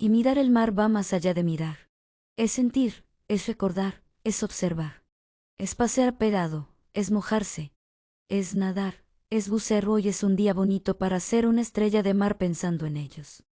Y mirar el mar va más allá de mirar. Es sentir, es recordar, es observar. Es pasear pegado, es mojarse, es nadar, es bucear. Hoy es un día bonito para ser una estrella de mar pensando en ellos.